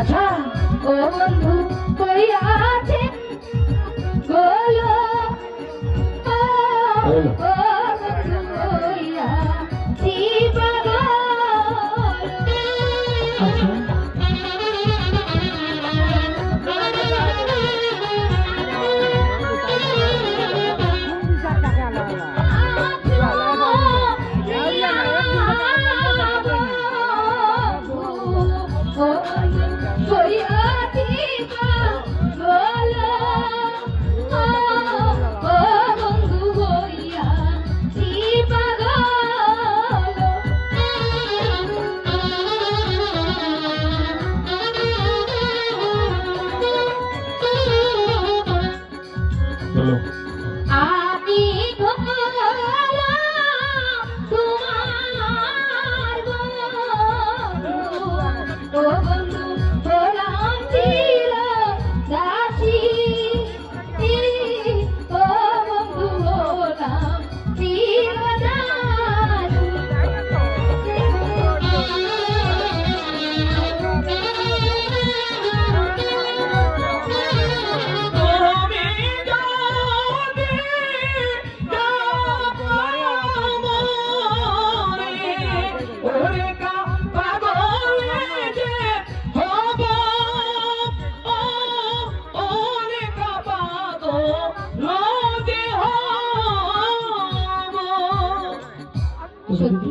আচ্ছা ও বন্ধু কই আছে বলো ও বন্ধু কই আছি পাগল আচ্ছা বলো আমি তোমার বন্ধু ও বন্ধু হলাম চির দাসী ও বন্ধু হলাম চির সত্যি